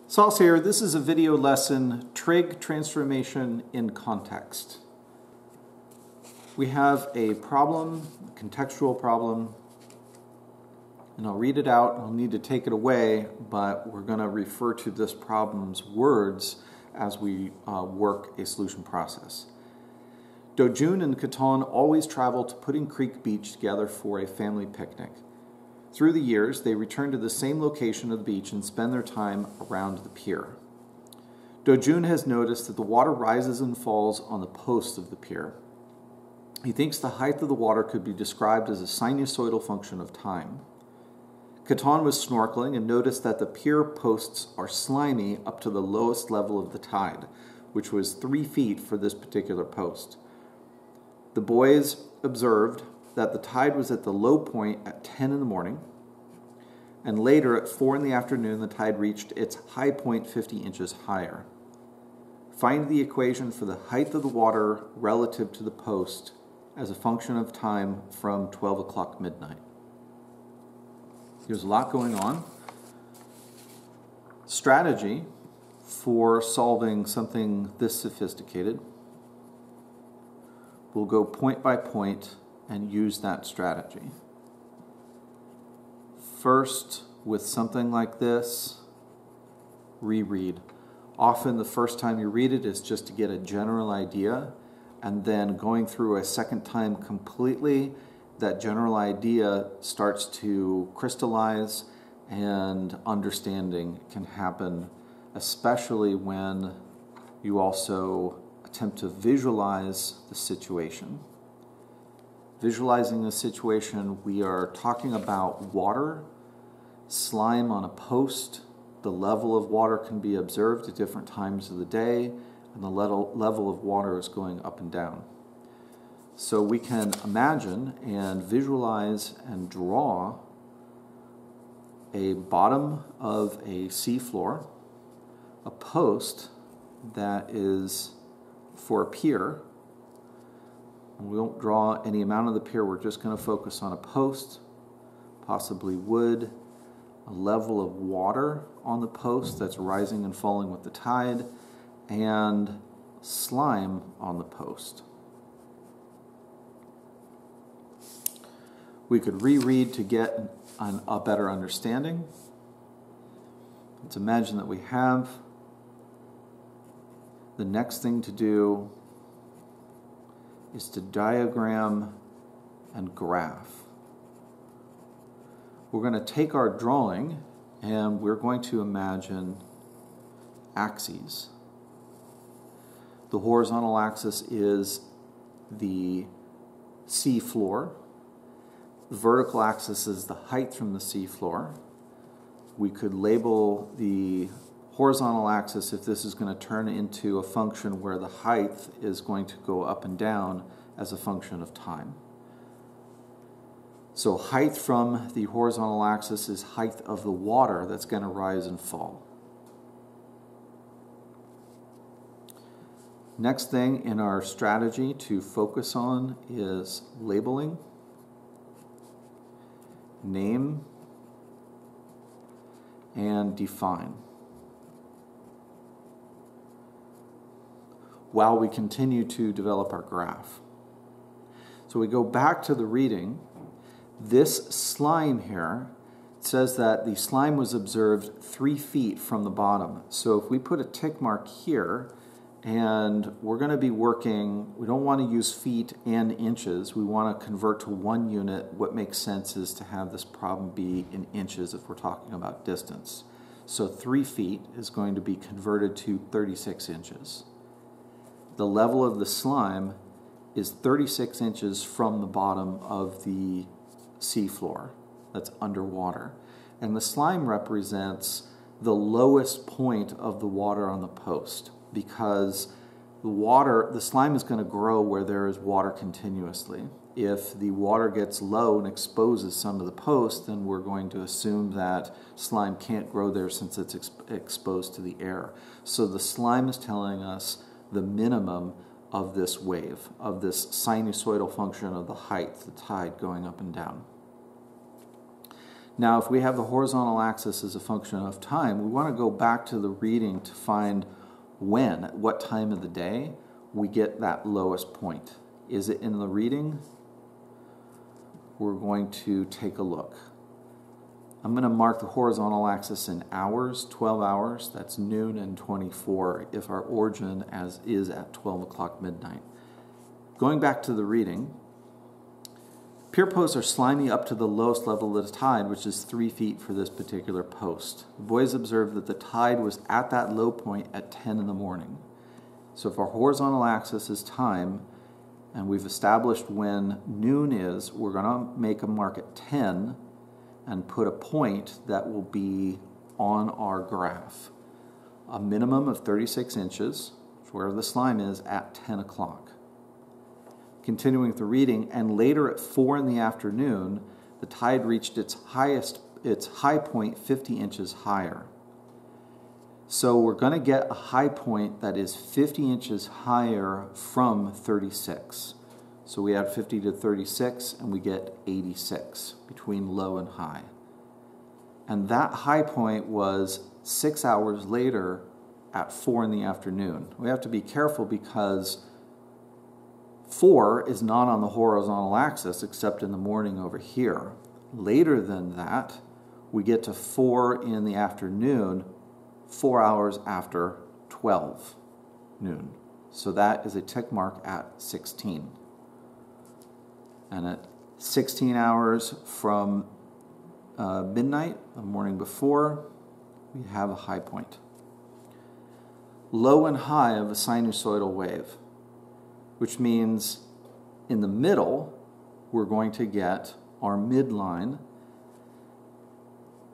VLSos here. This is a video lesson, Trig transformation in context. We have a problem, a contextual problem, and I'll read it out. I'll need to take it away, but we're going to refer to this problem's words as we work a solution process. Dojun and Katon always travel to Pudding Creek Beach together for a family picnic. Through the years, they return to the same location of the beach and spend their time around the pier. Dojun has noticed that the water rises and falls on the posts of the pier. He thinks the height of the water could be described as a sinusoidal function of time. Katon was snorkeling and noticed that the pier posts are slimy up to the lowest level of the tide, which was 3 feet for this particular post. The boys observed that the tide was at the low point at 10 in the morning, and later at 4 in the afternoon the tide reached its high point 50 inches higher. Find the equation for the height of the water relative to the post as a function of time from 12 o'clock midnight. There's a lot going on. Strategy for solving something this sophisticated. We'll go point by point and use that strategy. First, with something like this, reread. Often the first time you read it is just to get a general idea, and then going through a second time completely, that general idea starts to crystallize and understanding can happen, especially when you also attempt to visualize the situation. Visualizing the situation, we are talking about water, slime on a post. The level of water can be observed at different times of the day, and the level of water is going up and down. So we can imagine and visualize and draw a bottom of a seafloor, a post that is for a pier. We won't draw any amount of the pier, we're just going to focus on a post, possibly wood, a level of water on the post that's rising and falling with the tide, and slime on the post. We could reread to get a better understanding. Let's imagine that we have. The next thing to do is to diagram and graph. We're going to take our drawing and we're going to imagine axes. The horizontal axis is the sea floor. The vertical axis is the height from the sea floor. We could label the horizontal axis, if this is going to turn into a function where the height is going to go up and down, as a function of time. So height from the horizontal axis is height of the water that's going to rise and fall. Next thing in our strategy to focus on is labeling, name, and define. While we continue to develop our graph. So we go back to the reading. This slime here says that the slime was observed 3 feet from the bottom. So if we put a tick mark here, and we're going to be working, we don't want to use feet and inches, we want to convert to 1 unit. What makes sense is to have this problem be in inches if we're talking about distance. So 3 feet is going to be converted to 36 inches. The level of the slime is 36 inches from the bottom of the seafloor that's underwater. And the slime represents the lowest point of the water on the post, because the slime is going to grow where there is water continuously. If the water gets low and exposes some of the post, then we're going to assume that slime can't grow there since it's exposed to the air. So the slime is telling us the minimum of this wave, of this sinusoidal function of the height, the tide going up and down. Now, if we have the horizontal axis as a function of time, we want to go back to the reading to find when, at what time of the day, we get that lowest point. Is it in the reading? We're going to take a look. I'm going to mark the horizontal axis in hours, 12 hours, that's noon and 24, if our origin is at 12 o'clock midnight. Going back to the reading, pier posts are slimy up to the lowest level of the tide, which is 3 feet for this particular post. The boys observed that the tide was at that low point at 10 in the morning. So if our horizontal axis is time, and we've established when noon is, we're going to make a mark at 10 and put a point that will be on our graph. A minimum of 36 inches, where the slime is, at 10 o'clock. Continuing with the reading, and later at 4 in the afternoon, the tide reached its high point 50 inches higher. So we're going to get a high point that is 50 inches higher from 36. So we add 50 to 36 and we get 86 between low and high. And that high point was 6 hours later at 4 in the afternoon. We have to be careful because 4 is not on the horizontal axis except in the morning over here. Later than that, we get to 4 in the afternoon, 4 hours after 12 noon. So that is a tick mark at 16. And at 16 hours from midnight, the morning before, we have a high point. Low and high of a sinusoidal wave, which means in the middle, we're going to get our midline.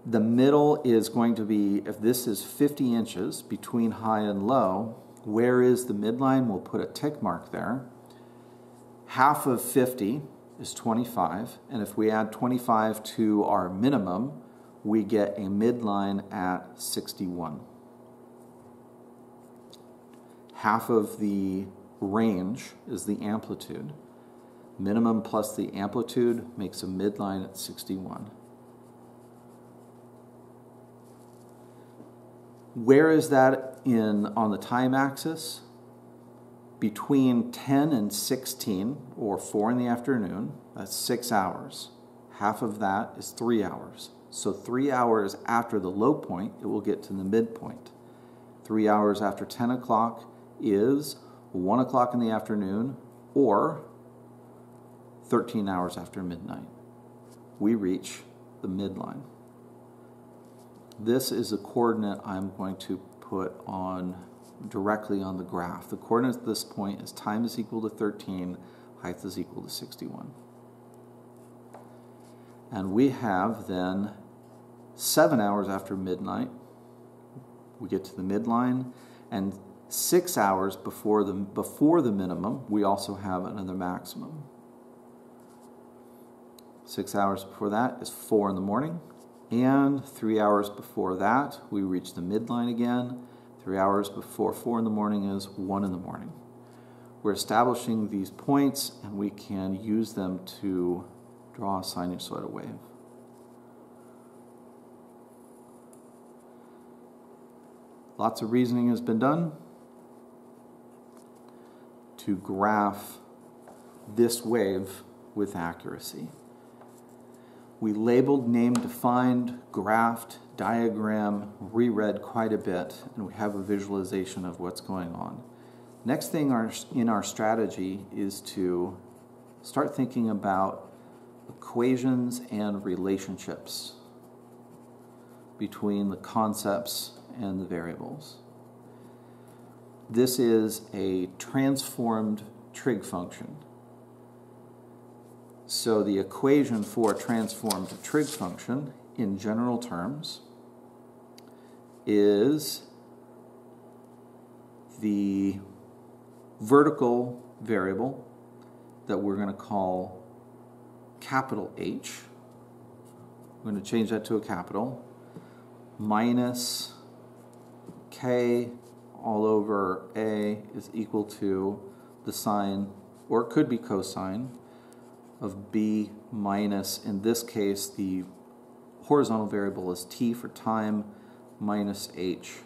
The middle is going to be, if this is 50 inches between high and low, where is the midline? We'll put a tick mark there. Half of 50 is 25, and if we add 25 to our minimum, we get a midline at 61. Half of the range is the amplitude. Minimum plus the amplitude makes a midline at 61. Where is that on the time axis? Between 10 and 16, or 4 in the afternoon, that's 6 hours. Half of that is 3 hours. So 3 hours after the low point, it will get to the midpoint. 3 hours after 10 o'clock is 1 o'clock in the afternoon, or 13 hours after midnight. We reach the midline. This is a coordinate I'm going to put directly on the graph. The coordinate at this point is time is equal to 13, height is equal to 61. And we have then 7 hours after midnight, we get to the midline, and 6 hours before the minimum, we also have another maximum. 6 hours before that is 4 in the morning, and 3 hours before that, we reach the midline again. 3 hours before 4 in the morning is 1 in the morning. We're establishing these points, and we can use them to draw a sinusoidal wave. Lots of reasoning has been done to graph this wave with accuracy. We labeled, named, defined, graphed, diagram, reread quite a bit, and we have a visualization of what's going on. Next thing in our strategy is to start thinking about equations and relationships between the concepts and the variables. This is a transformed trig function. So the equation for a transformed trig function, in general terms, is the vertical variable that we're going to call capital H. I'm going to change that to a capital, minus k all over a is equal to the sine, or it could be cosine, of b minus, in this case, the horizontal variable is t for time minus h.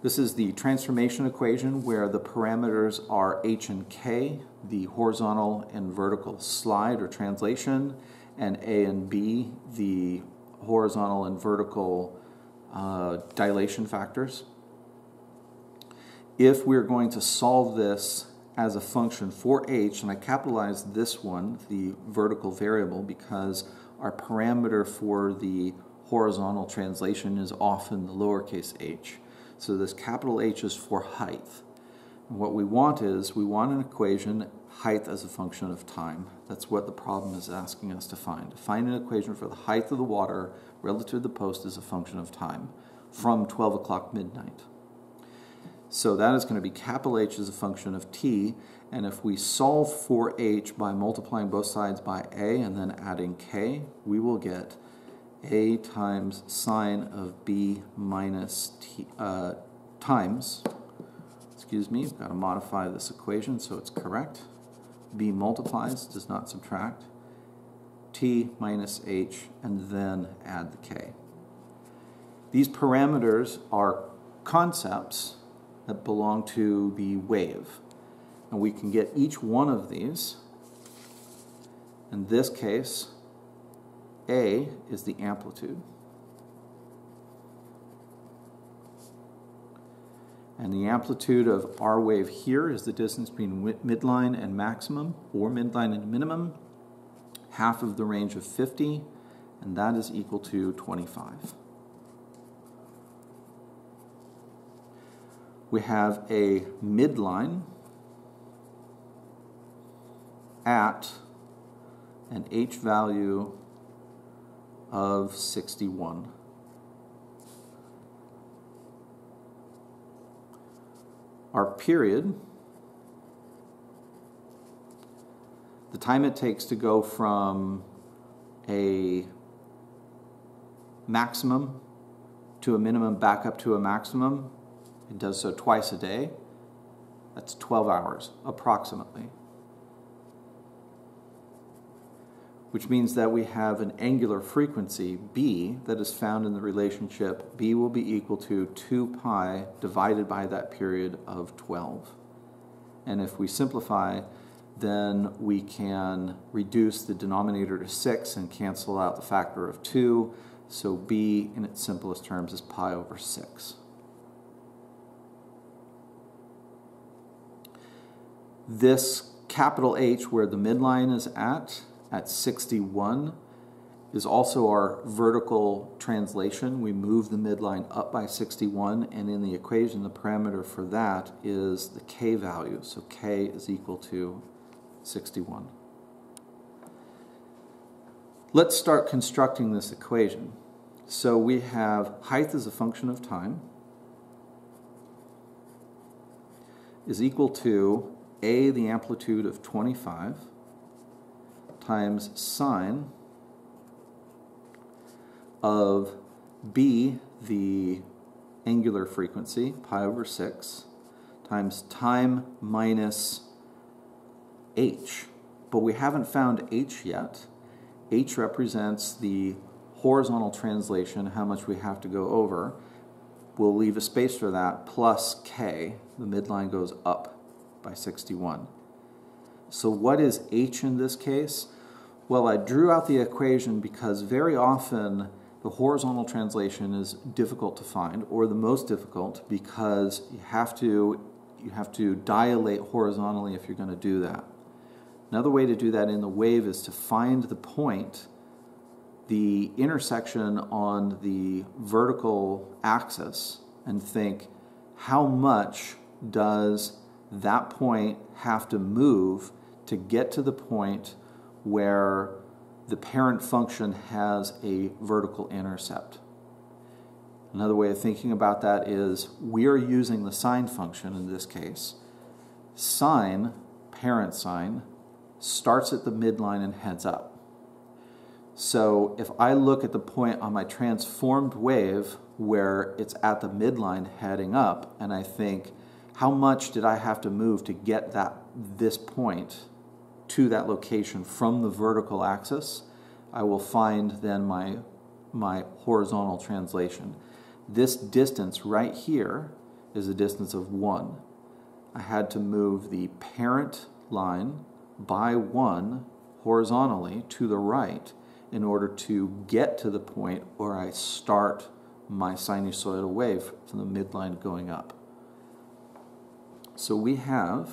This is the transformation equation where the parameters are h and k, the horizontal and vertical slide or translation, and a and b, the horizontal and vertical dilation factors. If we're going to solve this as a function for h, and I capitalized this one, the vertical variable, because our parameter for the horizontal translation is often the lowercase h. So this capital H is for height. And what we want is, we want an equation, height as a function of time. That's what the problem is asking us to find. Find an equation for the height of the water relative to the post as a function of time from 12 o'clock midnight. So that is going to be capital H as a function of t, and if we solve for h by multiplying both sides by a and then adding k, we will get a times sine of b minus t times, excuse me, I've got to modify this equation so it's correct. B multiplies, does not subtract, t minus h, and then add the k. These parameters are concepts that belong to the wave. And we can get each one of these. In this case, A is the amplitude. And the amplitude of our wave here is the distance between midline and maximum, or midline and minimum, half of the range of 50, and that is equal to 25. We have a midline at an h value of 61. Our period, the time it takes to go from a maximum to a minimum back up to a maximum, it does so twice a day. That's 12 hours, approximately. Which means that we have an angular frequency, b, that is found in the relationship b will be equal to 2 pi divided by that period of 12. And if we simplify, then we can reduce the denominator to 6 and cancel out the factor of 2. So b, in its simplest terms, is pi over 6. This capital H, where the midline is at 61, is also our vertical translation. We move the midline up by 61, and in the equation, the parameter for that is the k value. So k is equal to 61. Let's start constructing this equation. So we have height as a function of time is equal to a, the amplitude of 25, times sine of b, the angular frequency, pi over 6, times time minus h. But we haven't found h yet. H represents the horizontal translation, how much we have to go over. We'll leave a space for that, plus k. The midline goes up by 61. So what is h in this case? Well, I drew out the equation because very often the horizontal translation is difficult to find, or the most difficult, because you have to dilate horizontally if you're going to do that. Another way to do that in the wave is to find the point, the intersection on the vertical axis, and think, how much does that point have to move to get to the point where the parent function has a vertical intercept? Another way of thinking about that is we are using the sine function in this case. Sine, parent sine, starts at the midline and heads up. So if I look at the point on my transformed wave where it's at the midline heading up, and I think, how much did I have to move to get this point to that location from the vertical axis? I will find then my horizontal translation. This distance right here is a distance of 1. I had to move the parent line by 1 horizontally to the right in order to get to the point where I start my sinusoidal wave from the midline going up. So we have,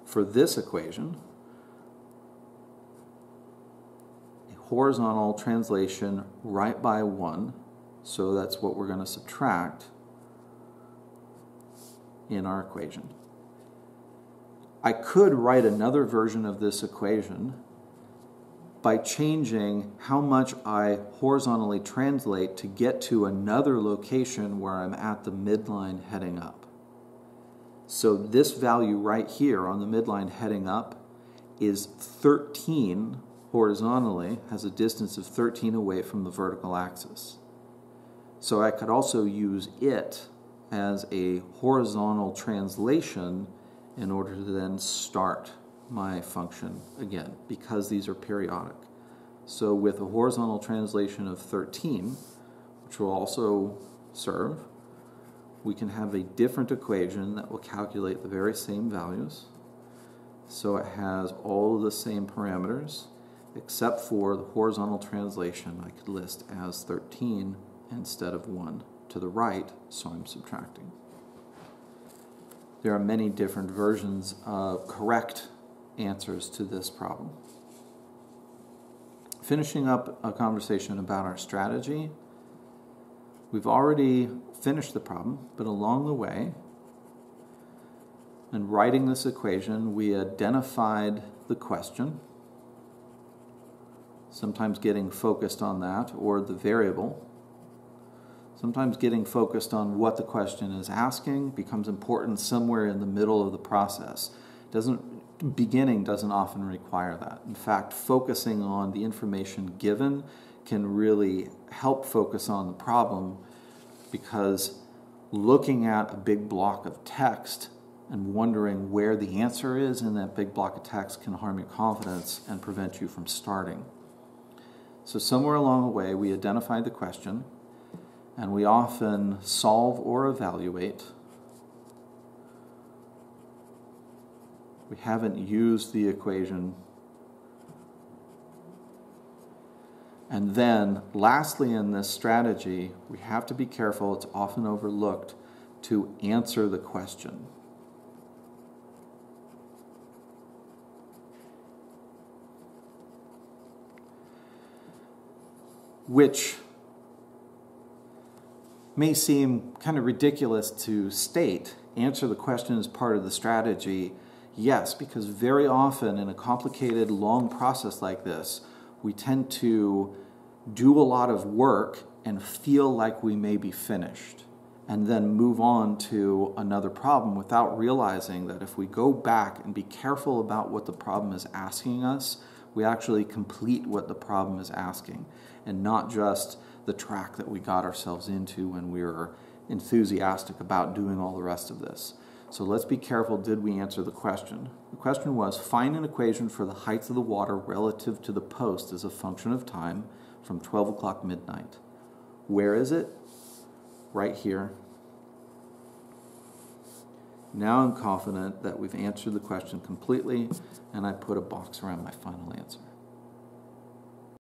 for this equation, a horizontal translation right by 1, so that's what we're going to subtract in our equation. I could write another version of this equation by changing how much I horizontally translate to get to another location where I'm at the midline heading up. So this value right here on the midline heading up is 13 horizontally, has a distance of 13 away from the vertical axis. So I could also use it as a horizontal translation in order to then start my function again, because these are periodic. So with a horizontal translation of 13, which will also serve, we can have a different equation that will calculate the very same values. So it has all of the same parameters, except for the horizontal translation I could list as 13 instead of 1 to the right, so I'm subtracting. There are many different versions of correct answers to this problem. Finishing up a conversation about our strategy, we've already finished the problem, but along the way, in writing this equation, we identified the question, sometimes getting focused on that, or the variable. Sometimes getting focused on what the question is asking becomes important somewhere in the middle of the process. Beginning doesn't often require that. In fact, focusing on the information given can really help focus on the problem, because looking at a big block of text and wondering where the answer is in that big block of text can harm your confidence and prevent you from starting. So somewhere along the way, we identified the question, and we often solve or evaluate. We haven't used the equation. And then, lastly in this strategy, we have to be careful, it's often overlooked, to answer the question. Which may seem kind of ridiculous to state. Answer the question as part of the strategy. Yes, because very often in a complicated, long process like this, we tend to do a lot of work and feel like we may be finished, and then move on to another problem without realizing that if we go back and be careful about what the problem is asking us, we actually complete what the problem is asking, and not just the track that we got ourselves into when we were enthusiastic about doing all the rest of this. So let's be careful, did we answer the question? The question was, find an equation for the height of the water relative to the post as a function of time from 12 o'clock midnight. Where is it? Right here. Now I'm confident that we've answered the question completely, and I put a box around my final answer.